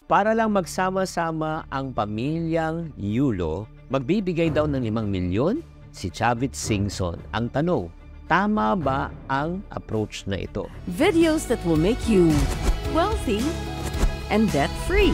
Para lang magsama-sama ang pamilyang Yulo, magbibigay daw ng 5 milyon si Chavit Singson. Ang tanong, tama ba ang approach na ito? Videos that will make you wealthy and debt-free.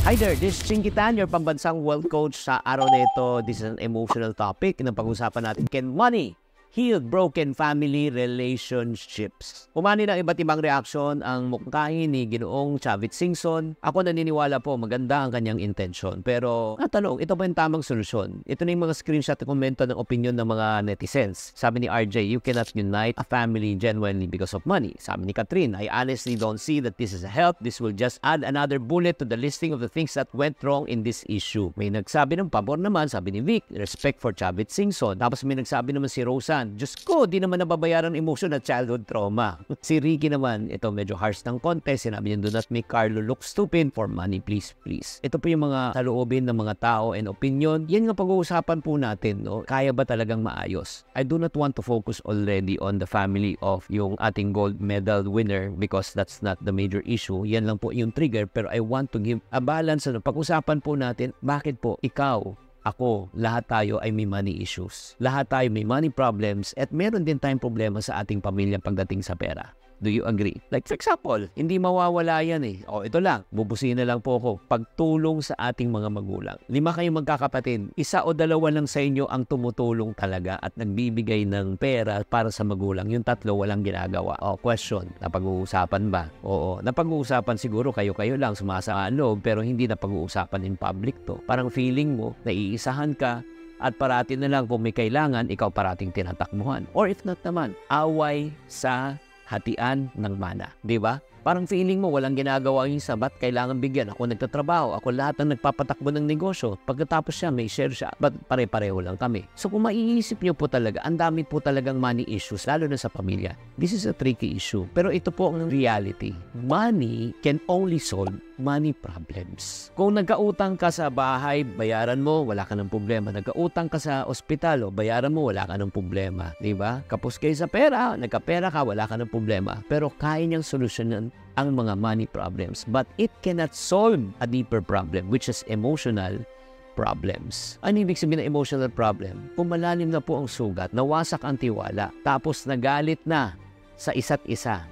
Hi there, this is Chinkitan, your pambansang wealth coach. Sa araw na ito, this is an emotional topic na pag-usapan natin. Can money heal broken family relationships? Umani ng iba't ibang reaksyon ang mungkahi ni Ginoong Chavit Singson. Ako naniniwala po maganda ang kanyang intention. Pero natanong, ito ba yung tamang solusyon? Ito na yung mga screenshot at komento ng opinion ng mga netizens. Sabi ni RJ, you cannot unite a family genuinely because of money. Sabi ni Catherine, I honestly don't see that this is a help. This will just add another bullet to the listing of the things that went wrong in this issue. May nagsabi ng pabor naman, sabi ni Vic, respect for Chavit Singson. Tapos may nagsabi naman si Rosan, Diyos ko, di naman nababayaran ng emotion at childhood trauma. Si Ricky naman, ito medyo harsh ng konti. Sinabi niya, do not make Carlo look stupid for money, please, please. Ito po yung mga saloobin ng mga tao and opinion. Yan nga pag-uusapan po natin, no? Kaya ba talagang maayos? I do not want to focus already on the family of yung ating gold medal winner because that's not the major issue. Yan lang po yung trigger. Pero I want to give a balance. Pag-usapan po natin, bakit po ikaw, ako, lahat tayo ay may money issues. Lahat tayo may money problems at meron din tayong problema sa ating pamilya pagdating sa pera. Do you agree? Like for example, hindi mawawala yan eh. O ito lang, bubusin na lang po ako. Pagtulong sa ating mga magulang. 5 kayong magkakapatid. 1 o 2 lang sa inyo ang tumutulong talaga at nagbibigay ng pera para sa magulang. Yung 3 walang ginagawa. O question, napag-uusapan ba? Oo, napag-uusapan siguro kayo-kayo lang sumasaan loob pero hindi napag-uusapan in public to. Parang feeling mo, naiisahan ka at parati na lang kung may kailangan, ikaw parating tinatakbuhan. Or if not naman, away sa hatian ng mana, di ba? Parang feeling mo walang ginagawa yung isa, ba't kailangan bigyan? Ako nagtatrabaho, ako lahat ang nagpapatakbo ng negosyo. Pagkatapos siya, may share siya, ba't pare-pareho lang kami? So kung maiisip nyo po talaga, ang dami po talagang money issues, lalo na sa pamilya. This is a tricky issue. Pero ito po ang reality. Money can only solve money problems. Kung nagkautang ka sa bahay, bayaran mo, wala ka ng problema. Nagkautang ka sa ospital, bayaran mo, wala ka ng problema. Diba? Kapos kayo sa pera, nagkapera ka, wala ka ng problema. Pero kaya niyang solusyonan ang mga money problems. But it cannot solve a deeper problem, which is emotional problems. Ano ibig sabihin ng emotional problem? Kung malalim na po ang sugat, nawasak ang tiwala, tapos nagalit na sa isa't isa,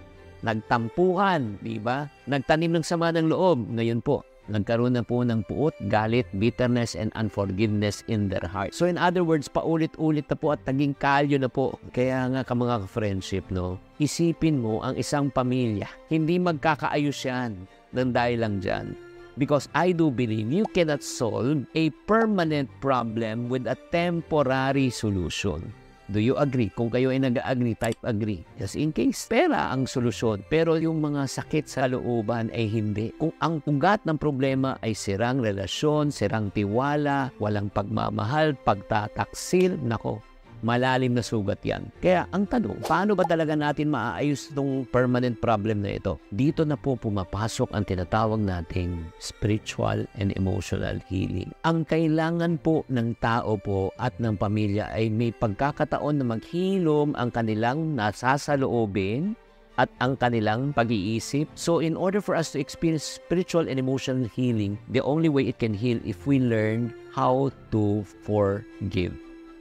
nagtampuhan, di ba? Nagtanim ng sama ng loob. Ngayon po, nagkaroon na po ng puot, galit, bitterness, and unforgiveness in their heart. So in other words, paulit-ulit na po at naging kalyo na po. Kaya nga mga friendship, no? Isipin mo ang isang pamilya. Hindi magkakaayos yan ng dahil lang dyan. Because I do believe you cannot solve a permanent problem with a temporary solution. Do you agree? Kung kayo ay nag-agree, type agree. Just in case, pera ang solusyon. Pero yung mga sakit sa looban ay hindi. Kung ang ugat ng problema ay sirang relasyon, sirang tiwala, walang pagmamahal, pagtataksil, nako, malalim na sugat yan. Kaya ang tanong, paano ba talaga natin maaayos itong permanent problem na ito? Dito na po pumapasok ang tinatawag nating spiritual and emotional healing. Ang kailangan po ng tao po at ng pamilya ay may pagkakataon na maghilom ang kanilang nasasaloobin at ang kanilang pag-iisip. So in order for us to experience spiritual and emotional healing, the only way it can heal if we learn how to forgive.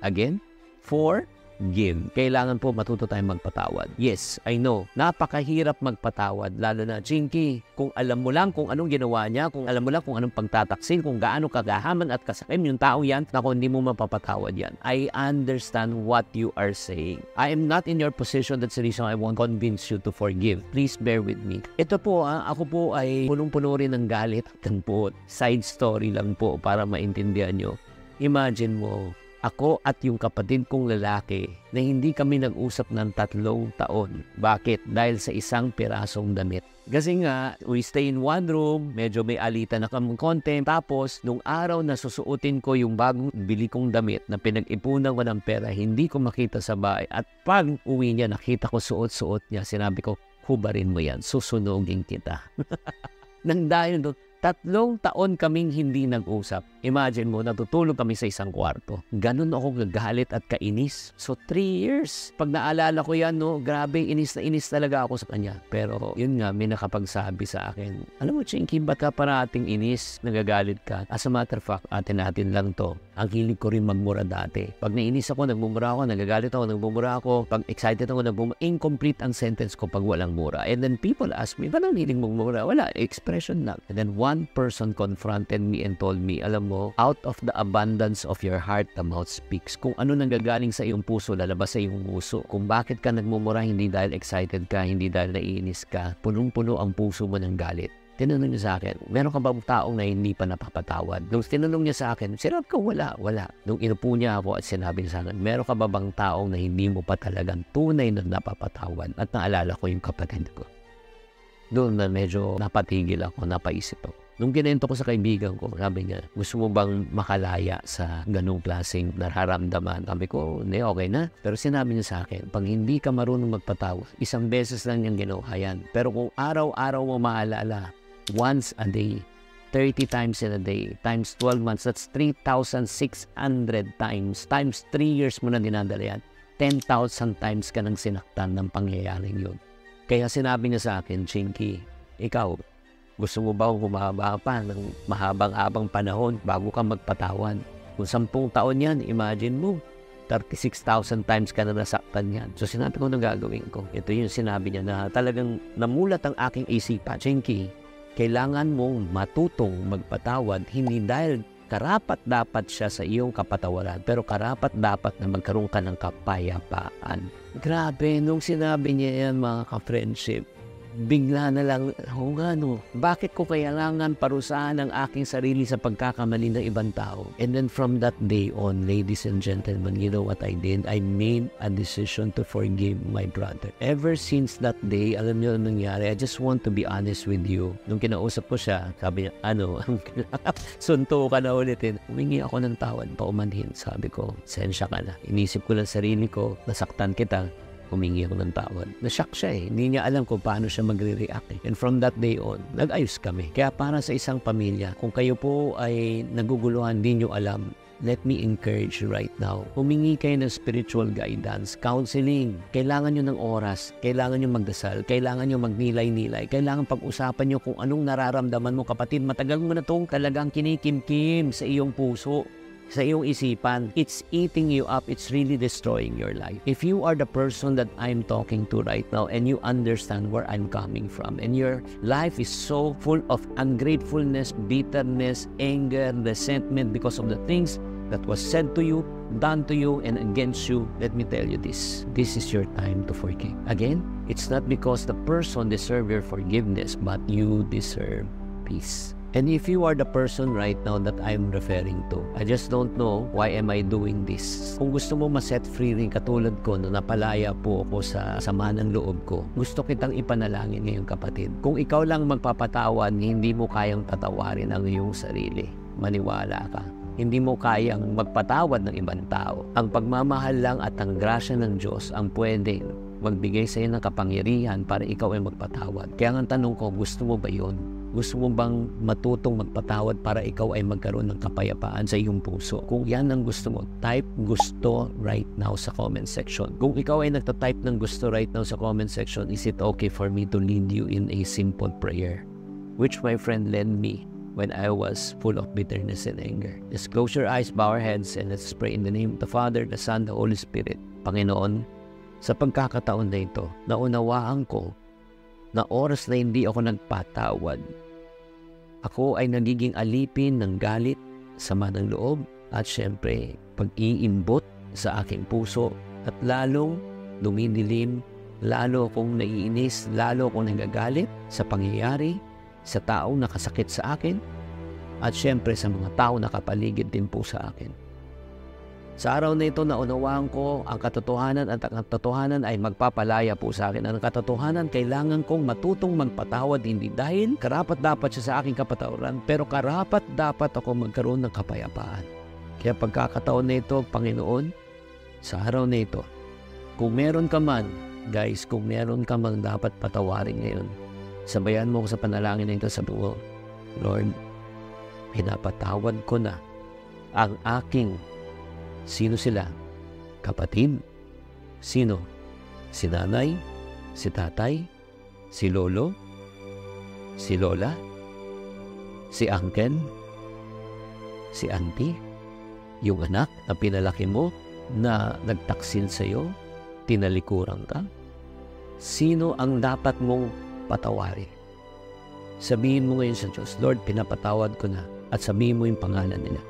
Again, forgive. Kailangan po matuto tayong magpatawad. Yes, I know. Napakahirap magpatawad. Lalo na, Chinky, kung alam mo lang kung anong ginawa niya, kung alam mo lang kung anong pagtataksil, kung gaano kagahaman at kasakim yung tao yan, naku, hindi mo mapapatawad yan. I understand what you are saying. I am not in your position. That's the reason I won't convince you to forgive. Please bear with me. Ito po, ako po ay punong-puno rin ng galit at po. Side story lang po para maintindihan nyo. Imagine mo, ako at yung kapatid kong lalaki na hindi kami nag-usap ng 3 taon. Bakit? Dahil sa isang pirasong damit. Kasi nga, we stay in one room, medyo may alitan na kami konti. Tapos, nung araw na susuotin ko yung bagong bili kong damit na pinag-ipunan ko ng pera, hindi ko makita sa bahay. At pag uwi niya, nakita ko suot-suot niya, sinabi ko, hubarin mo yan, susunugin kita. Nang dahil doon, 3 taon kaming hindi nag-usap. Imagine mo, natutulog kami sa isang kwarto. Ganun ako gagalit at kainis. So 3 years. Pag naalala ko yan, no, grabe, inis na inis talaga ako sa kanya. Pero yun nga, may nakapagsabi sa akin, alam mo, Chinky, ba't ka parating inis? Nagagalit ka. As a matter of fact, atin lang to. Ang hilig ko rin magmura dati. Pag nainis ako, nagmumura ako, nagagalit ako, nagmumura ako. Pag excited ako, incomplete ang sentence ko pag walang mura. And then people ask me, ba't ang hilig magmura? Wala, expression lang. And then one person confronted me and told me, alam mo, out of the abundance of your heart, the mouth speaks. Kung ano nanggagaling sa iyong puso, lalabas sa iyong puso. Kung bakit ka nagmumura, hindi dahil excited ka, hindi dahil naiinis ka, punong-puno ang puso mo ng galit. Tinanong niya sa akin, meron ka bang taong na hindi pa napapatawad? Nung tinanong niya sa akin, sinabi ko, wala. Nung inupo niya ako at sinabi niya sa akin, meron ka ba bang taong na hindi mo pa talagang tunay na napapatawad? At naalala ko yung kapatid ko. Doon na medyo napatigil ako, napaisip ako. Nung kinento ko sa kaibigan ko, sabi niya, gusto mo bang makalaya sa ganung klaseng nararamdaman? Sabi ko, hindi, okay na. Pero sinabi niya sa akin, pag hindi ka marunong magpatawad, isang beses lang niyang ginawa yan. Pero kung araw-araw mo maalala, once a day, 30 times in a day, times 12 months, that's 3,600 times. Times 3 years mo na dinadala yan. 10,000 times ka nang sinaktan ng pangyayaring yun. Kaya sinabi niya sa akin, Chinky, ikaw, gusto mo ba humaba pa ng mahabang-habang panahon bago ka magpatawan? Kung 10 taon yan, imagine mo, 36,000 times ka na nasaktan yan. So sinabi ko na gagawin ko. Ito yung sinabi niya na talagang namulat ang aking isipan. Chinky, kailangan mong matutong magpatawad, hindi dahil karapat-dapat siya sa iyong kapatawaran, pero karapat-dapat na magkaroon ka ng kapayapaan. Grabe, nung sinabi niya yan, mga ka-friendship, bigla na lang, bakit ko kailangan parusahan ang aking sarili sa pagkakamali ng ibang tao? And then from that day on, ladies and gentlemen, you know what I did? I made a decision to forgive my brother. Ever since that day, alam niyo anong nangyari? I just want to be honest with you. Nung kinausap ko siya, sabi niya, sunto ka na ulitin. Humingi ako ng tawad, paumanhin. Sabi ko, sensya ka na. Inisip ko lang sarili ko, nasaktan kita. Humingi ako ng tawad. Na-shock siya eh. Hindi niya alam kung paano siya magre-react eh. And from that day on, nag-ayos kami. Kaya para sa isang pamilya, kung kayo po ay naguguluhan, hindi nyo alam, let me encourage you right now. Humingi kayo ng spiritual guidance, counseling. Kailangan nyo ng oras, kailangan nyo magdasal, kailangan nyo magnilay-nilay, kailangan pag-usapan nyo kung anong nararamdaman mo. Kapatid, matagal mo na itong talagang kinikimkim sa iyong puso, sa iyong isipan. It's eating you up. It's really destroying your life. If you are the person that I'm talking to right now and you understand where I'm coming from and your life is so full of ungratefulness, bitterness, anger, resentment because of the things that was said to you, done to you, and against you, let me tell you this. This is your time to forgive. Again, it's not because the person deserves your forgiveness, but you deserve peace. And if you are the person right now that I'm referring to, I just don't know why am I doing this. Kung gusto mo ma-set free rin katulad ko na napalaya po ako sa sama ng loob ko, gusto kitang ipanalangin ngayong kapatid. Kung ikaw lang magpapatawan, hindi mo kayang patawarin ang iyong sarili. Maniwala ka. Hindi mo kayang magpatawad ng ibang tao. Ang pagmamahal lang at ang grasya ng Diyos ang pwede magbigay sa iyo ng kapangyarihan para ikaw ay magpatawad. Kaya ang tanong ko, gusto mo ba yun? Gusto mo bang matutong magpatawad para ikaw ay magkaroon ng kapayapaan sa iyong puso? Kung yan ang gusto mo, type gusto right now sa comment section. Kung ikaw ay nagta-type ng gusto right now sa comment section, is it okay for me to lead you in a simple prayer? Which my friend led me when I was full of bitterness and anger. Just close your eyes, bow our heads, and let's pray in the name of the Father, the Son, the Holy Spirit. Panginoon, sa pagkakataon na ito, naunawaan ko na oras na hindi ako nagpatawad, ako ay nagiging alipin ng galit, sama ng loob, at syempre, pag-iimbot sa aking puso, at lalong dumidilim, lalo akong naiinis, lalo akong nagagalit sa pangyayari, sa taong nakasakit sa akin, at syempre sa mga tao nakapaligid din po sa akin. Sa araw na ito, naunawaan ko ang katotohanan at ang katotohanan ay magpapalaya po sa akin. Ang katotohanan, kailangan kong matutong magpatawad hindi dahil karapat-dapat siya sa aking kapatawaran, pero karapat-dapat ako magkaroon ng kapayapaan. Kaya pagkakataon na ito, Panginoon, sa araw na ito, kung meron ka man, guys, kung meron ka man dapat patawarin ngayon, sabayan mo ko sa panalangin na ito sa buo. Lord, pinapatawad ko na ang aking, sino sila? Kapatid? Sino? Si nanay? Si tatay? Si lolo? Si lola? Si uncle? Si auntie? Yung anak na pinalaki mo na nagtaksil sa'yo? Tinalikuran ka? Sino ang dapat mong patawarin? Sabihin mo ngayon sa Diyos, Lord, pinapatawad ko na, at sabihin mo yung pangalan nila.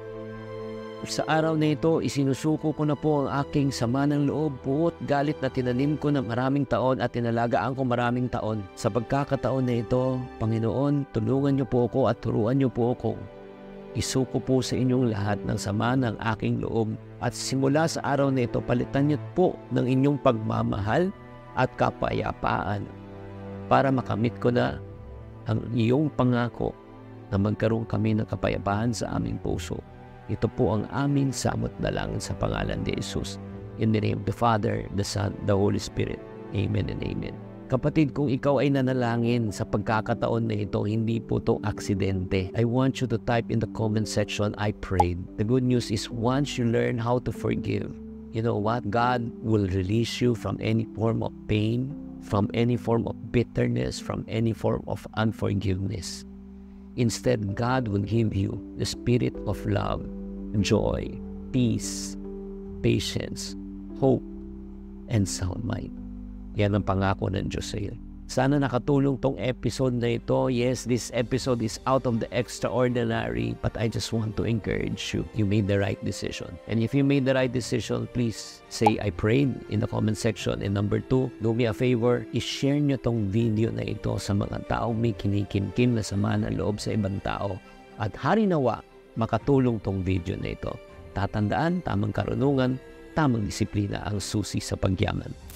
Sa araw na ito, isinusuko ko na po ang aking sama ng loob, puot galit na tinanim ko na maraming taon at tinalagaan ko maraming taon. Sa pagkakataon na ito, Panginoon, tulungan niyo po ako at turuan niyo po ako. Isuko po sa inyong lahat ng sama ng aking loob, at simula sa araw na ito, palitan niyo po ng inyong pagmamahal at kapayapaan para makamit ko na ang iyong pangako na magkaroon kami ng kapayapaan sa aming puso. Ito po ang aming samot na lang sa pangalan ni Jesus. In the name of the Father, the Son, the Holy Spirit. Amen and amen. Kapatid, kung ikaw ay nanalangin sa pagkakataon na ito, hindi po ito aksidente. I want you to type in the comment section, I prayed. The good news is once you learn how to forgive, you know what? God will release you from any form of pain, from any form of bitterness, from any form of unforgiveness. Instead, God will give you the spirit of love, joy, peace, patience, hope, and sound mind. Yan ang pangako ng Diyos sa iyo. Sana nakatulong tong episode na ito. Yes, this episode is out of the extraordinary, but I just want to encourage you. You made the right decision. And if you made the right decision, please say, I prayed in the comment section. And number 2, do me a favor, i-share nyo tong video na ito sa mga taong may kinikimkim na sama ng loob sa ibang tao. At harinawa, makatulong tong video na ito. Tatandaan, tamang karunungan, tamang disiplina ang susi sa pagyaman.